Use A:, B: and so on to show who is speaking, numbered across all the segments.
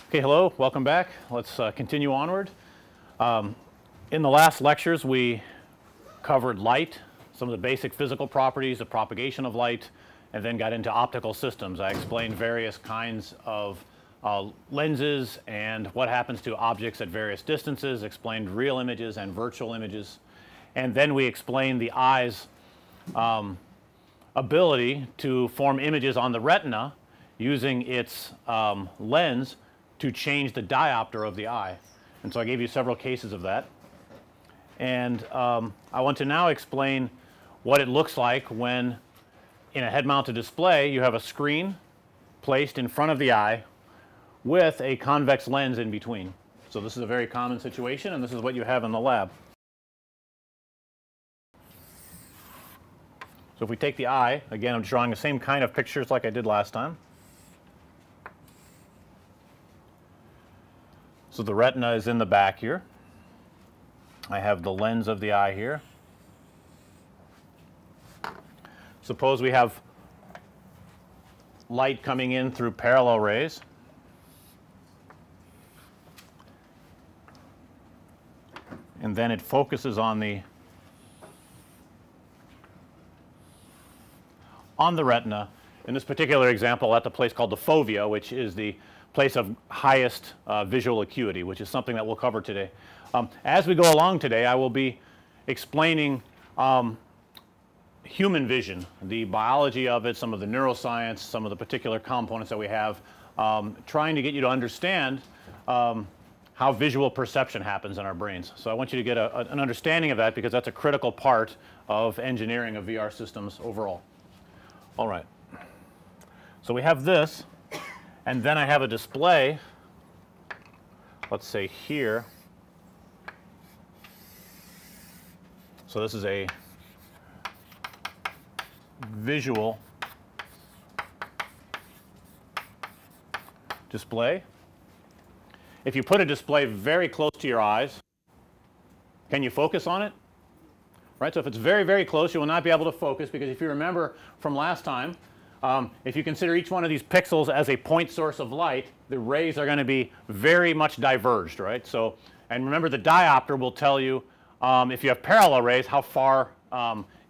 A: Okay, hello, welcome back. Let's continue onward. In the last lectures we covered light, some of the basic physical properties, the propagation of light, and then got into optical systems. I explained various kinds of lenses and what happens to objects at various distances, explained real images and virtual images, and then we explained the eye's ability to form images on the retina using its lens to change the diopter of the eye. And so I gave you several cases of that. And I want to now explain what it looks like when in a head mounted display you have a screen placed in front of the eye with a convex lens in between. So this is a very common situation, and this is what you have in the lab. So if we take the eye, again I'm drawing the same kind of pictures like I did last time. So the retina is in the back here. I have the lens of the eye here. Suppose we have light coming in through parallel rays. And then it focuses on the retina. In this particular example at the place called the fovea, which is the place of highest visual acuity, which is something that we'll cover today. As we go along today I will be explaining human vision, the biology of it, some of the neuroscience, some of the particular components that we have, trying to get you to understand how visual perception happens in our brains. So I want you to get an understanding of that, because that's a critical part of engineering of VR systems overall. All right. So we have this, and then I have a display, let's say here. So this is a visual display. If you put a display very close to your eyes, can you focus on it? Right? So if it's very, very close, you will not be able to focus, because if you remember from last time, if you consider each one of these pixels as a point source of light, the rays are going to be very much diverged, right? So, and remember the diopter will tell you if you have parallel rays how far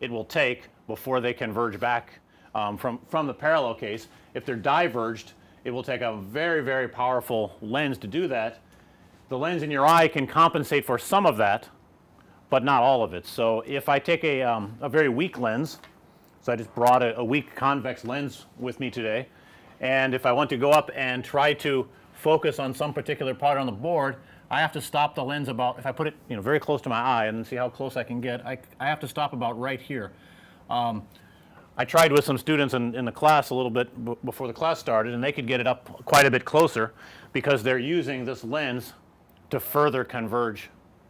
A: it will take before they converge back from the parallel case. If they're diverged, it will take a very, very powerful lens to do that. The lens in your eye can compensate for some of that, but not all of it. So if I take a very weak lens, so I just brought a weak convex lens with me today, and if I want to go up and try to focus on some particular part on the board, I have to stop the lens about, if I put it very close to my eye and see how close I can get, I have to stop about right here. I tried with some students in the class a little bit before the class started, and they could get it up quite a bit closer because they're using this lens to further converge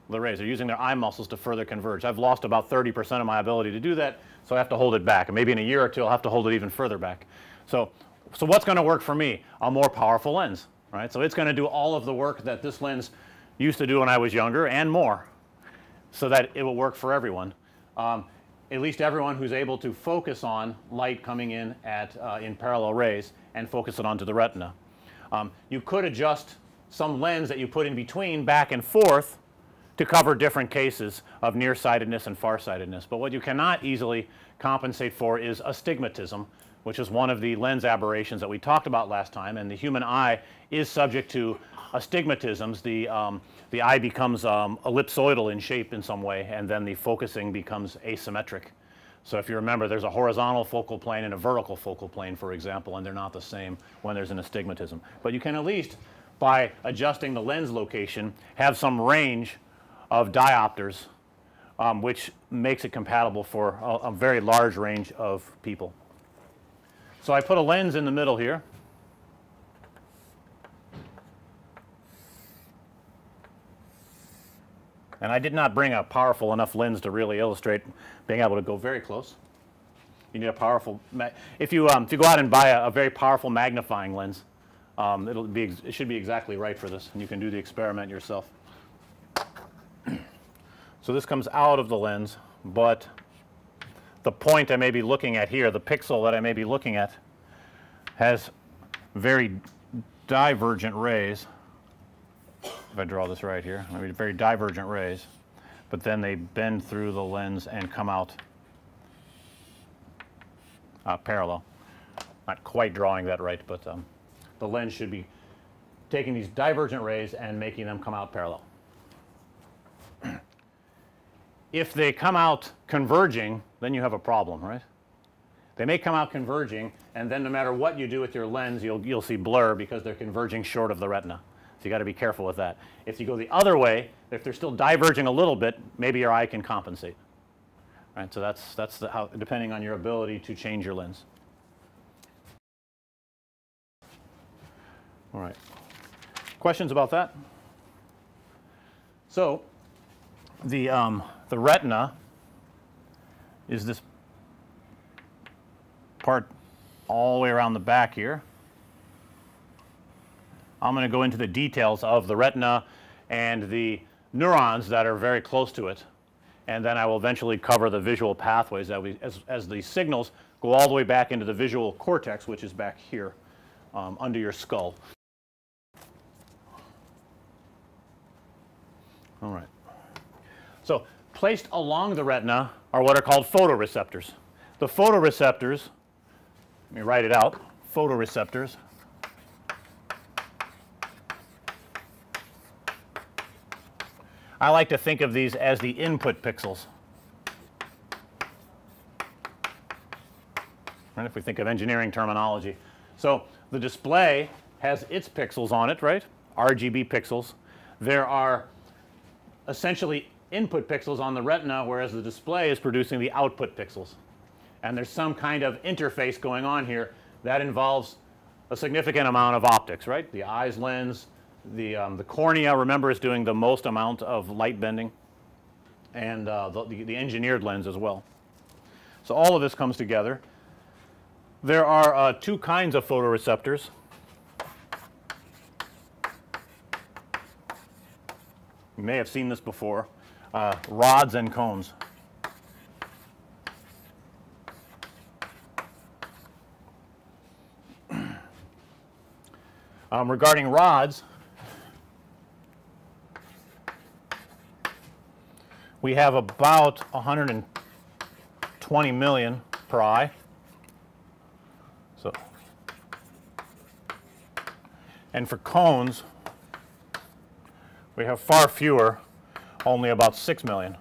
A: the rays. They're using their eye muscles to further converge. I've lost about 30% of my ability to do that, so I have to hold it back, and maybe in a year or two I'll have to hold it even further back. So what's going to work for me? A more powerful lens, right? So it's going to do all of the work that this lens used to do when I was younger and more, so that it will work for everyone. At least everyone who's able to focus on light coming in in parallel rays and focus it onto the retina. You could adjust some lens that you put in between back and forth to cover different cases of nearsightedness and farsightedness. But what you cannot easily compensate for is astigmatism, which is one of the lens aberrations that we talked about last time, and the human eye is subject to astigmatisms. The eye becomes ellipsoidal in shape in some way, and then the focusing becomes asymmetric. So if you remember, there's a horizontal focal plane and a vertical focal plane, for example, and they're not the same when there's an astigmatism. But you can at least, by adjusting the lens location, have some range of diopters, which makes it compatible for a very large range of people. So I put a lens in the middle here. And I did not bring a powerful enough lens to really illustrate being able to go very close. You need a powerful, if you go out and buy a very powerful magnifying lens, it should be exactly right for this, and you can do the experiment yourself. So this comes out of the lens, but the point I may be looking at here, the pixel that I may be looking at, has very divergent rays if I draw this right here, maybe very divergent rays, but then they bend through the lens and come out parallel. Not quite drawing that right, but the lens should be taking these divergent rays and making them come out parallel. If they come out converging, then you have a problem, right? They may come out converging, and then no matter what you do with your lens, you'll see blur because they're converging short of the retina. So you got to be careful with that. If you go the other way, if they're still diverging a little bit, maybe your eye can compensate. Right? So that's how, depending on your ability to change your lens. All right. Questions about that? So the retina is this part all the way around the back here. I'm going to go into the details of the retina and the neurons that are very close to it, and then I will eventually cover the visual pathways that as the signals go all the way back into the visual cortex, which is back here under your skull. All right. So placed along the retina are what are called photoreceptors. The photoreceptors, let me write it out, photoreceptors I like to think of these as the input pixels. Right, if we think of engineering terminology. So the display has its pixels on it, right? RGB pixels. There are essentially input pixels on the retina, whereas the display is producing the output pixels. And there's some kind of interface going on here that involves a significant amount of optics, right? The eye's lens, the cornea, remember, is doing the most amount of light bending, and the engineered lens as well. So all of this comes together. There are two kinds of photoreceptors. You may have seen this before, rods and cones. Regarding rods, we have about 120 million per eye. So, and for cones, we have far fewer, only about 6 million.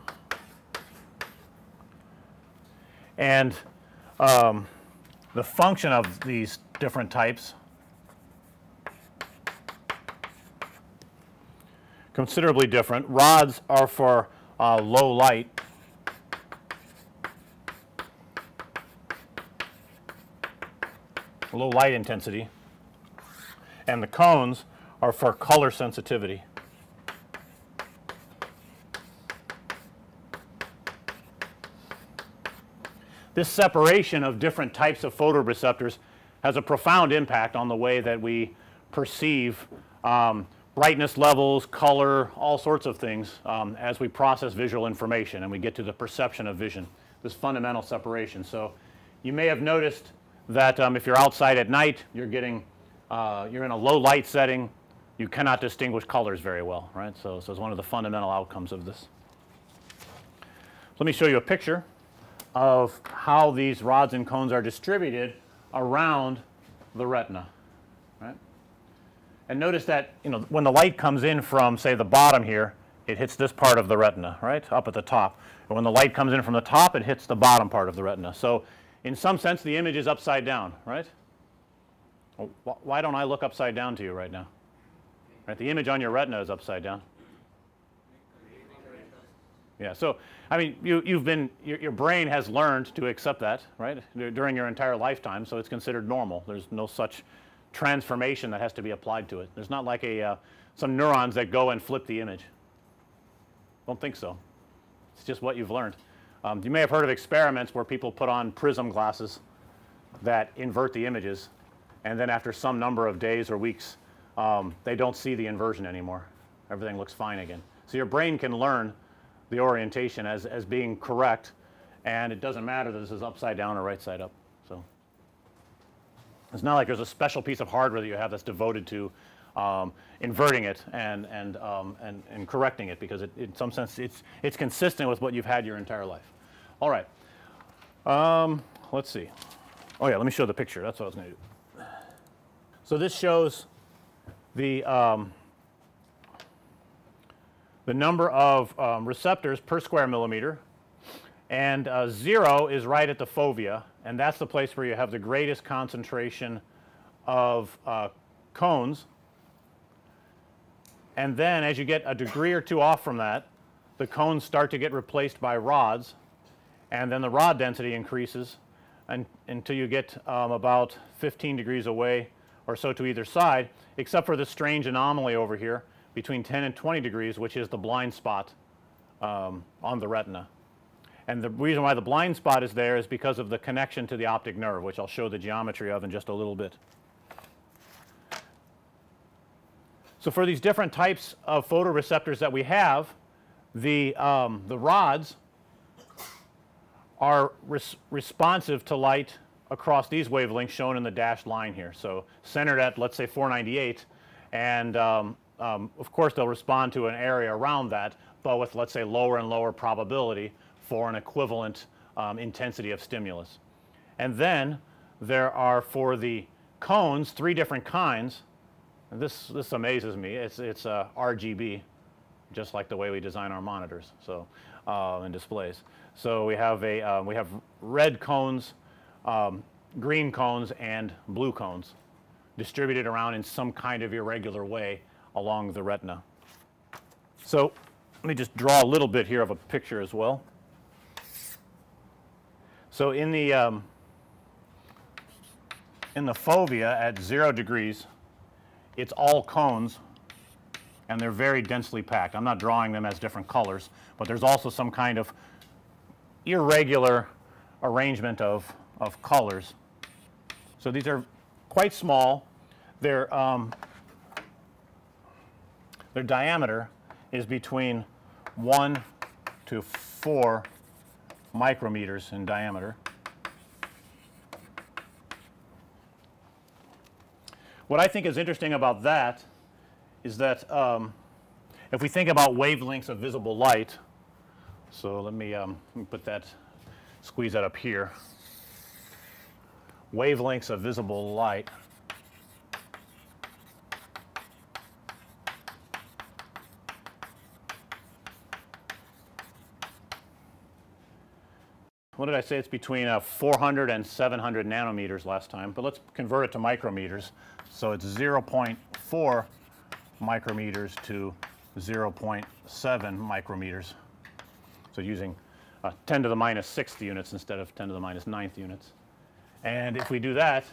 A: And the function of these different types considerably different. Rods are for low light, low light intensity, and the cones are for color sensitivity. This separation of different types of photoreceptors has a profound impact on the way that we perceive brightness levels, color, all sorts of things as we process visual information and we get to the perception of vision, this fundamental separation. So you may have noticed that if you're outside at night, you're getting, you're in a low light setting, you cannot distinguish colors very well, right? So it's one of the fundamental outcomes of this. So let me show you a picture of how these rods and cones are distributed around the retina, right? And notice that, you know, when the light comes in from, say, the bottom here, it hits this part of the retina, right, up at the top. And when the light comes in from the top, it hits the bottom part of the retina. So in some sense, the image is upside down, right? Well, why don't I look upside down to you right now? Right, the image on your retina is upside down. Yeah, so I mean, your brain has learned to accept that, right, during your entire lifetime, so it's considered normal. There's no such transformation that has to be applied to it. There's not like some neurons that go and flip the image. Don't think so. It's just what you've learned. You may have heard of experiments where people put on prism glasses that invert the images, and then after some number of days or weeks, they don't see the inversion anymore. Everything looks fine again. So your brain can learn the orientation as being correct, and it doesn't matter that this is upside down or right side up. So it's not like there's a special piece of hardware that you have that's devoted to inverting it and correcting it, because in some sense it's consistent with what you've had your entire life. All right. Let's see. Oh yeah, let me show the picture. That's what I was going to do. So this shows the number of receptors per square millimeter, and 0 is right at the fovea, and that's the place where you have the greatest concentration of cones. And then as you get a degree or two off from that, the cones start to get replaced by rods, and then the rod density increases until you get about 15 degrees away or so to either side, except for this strange anomaly over here between 10 and 20 degrees, which is the blind spot on the retina. And the reason why the blind spot is there is because of the connection to the optic nerve, which I'll show the geometry of in just a little bit. So for these different types of photoreceptors that we have, the rods are responsive to light across these wavelengths shown in the dashed line here. So centered at, let's say, 498, and of course they'll respond to an area around that, but with, let's say, lower and lower probability for an equivalent intensity of stimulus. And then there are, for the cones, 3 different kinds. And this amazes me. It's RGB, just like the way we design our monitors, so and displays. So we have we have red cones, green cones, and blue cones distributed around in some kind of irregular way along the retina. So let me just draw a little bit here of a picture as well. So in the fovea at 0 degrees, it's all cones, and they're very densely packed. I'm not drawing them as different colors, but there's also some kind of irregular arrangement of colors. So these are quite small. Their diameter is between 1 to 4 micrometers in diameter. What I think is interesting about that is that if we think about wavelengths of visible light, so let me put that, squeeze that up here. Wavelengths of visible light. What did I say? It's between 400 and 700 nanometers last time, but let's convert it to micrometers. So it's 0.4 micrometers to 0.7 micrometers. So using 10 to the minus 6th units instead of 10 to the minus 9th units. And if we do that,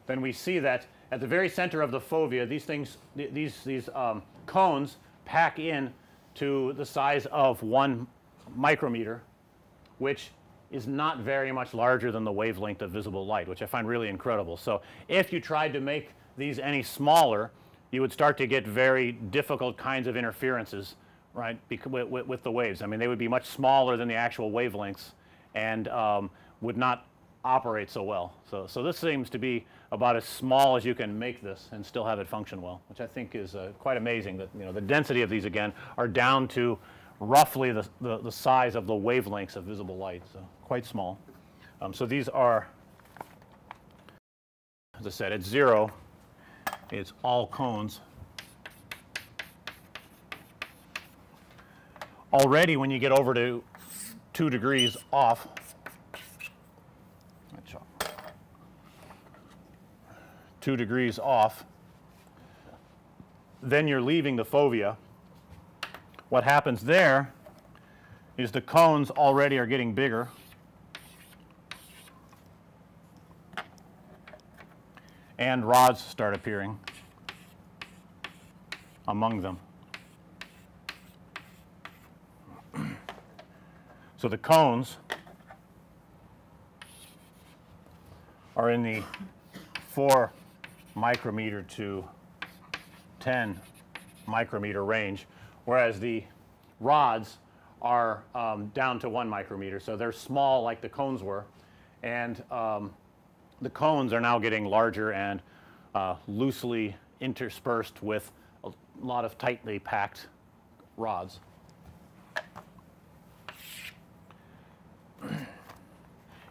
A: then we see that at the very center of the fovea, these things, these cones pack in to the size of 1 micrometer, which is not very much larger than the wavelength of visible light, which I find really incredible. So if you tried to make these any smaller, you would start to get very difficult kinds of interferences, right, with the waves. I mean, they would be much smaller than the actual wavelengths and would not operate so well. So this seems to be about as small as you can make this and still have it function well, which I think is quite amazing that, you know, the density of these again are down to roughly the size of the wavelengths of visible light, so quite small. So these are, as I said, at 0, it's all cones. Already when you get over to 2 degrees off, 2 degrees off, then you're leaving the fovea. What happens there is the cones already are getting bigger, and rods start appearing among them. So the cones are in the 4 micrometer to 10 micrometer range, whereas the rods are down to 1 micrometer. So they're small like the cones were, and the cones are now getting larger and loosely interspersed with a lot of tightly packed rods.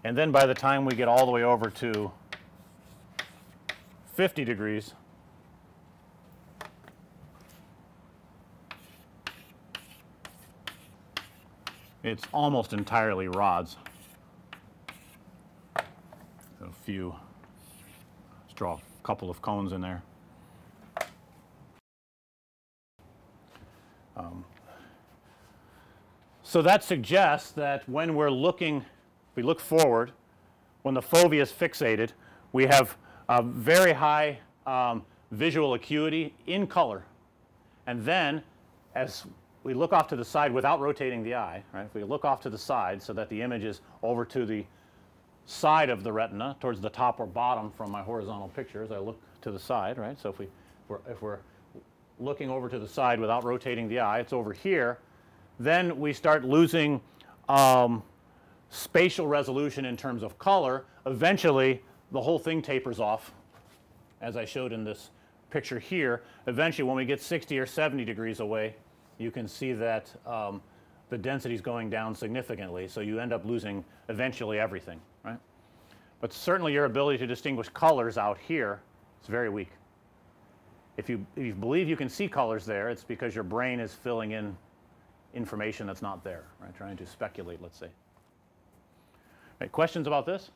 A: And then by the time we get all the way over to 50 degrees, it's almost entirely rods. A few, let's draw a couple of cones in there. So that suggests that when we're looking, we look forward, when the fovea is fixated, we have a very high visual acuity in color. And then as we look off to the side without rotating the eye, right, if we look off to the side so that the image is over to the side of the retina towards the top or bottom from my horizontal picture as I look to the side, right. So if we're looking over to the side without rotating the eye, it's over here. Then we start losing spatial resolution in terms of color. Eventually the whole thing tapers off as I showed in this picture here. Eventually when we get 60 or 70 degrees away, you can see that the density is going down significantly, so you end up losing eventually everything, right. But certainly your ability to distinguish colors out here is very weak. If you believe you can see colors there, it's because your brain is filling in information that's not there, right, trying to speculate, let's say. Right, questions about this?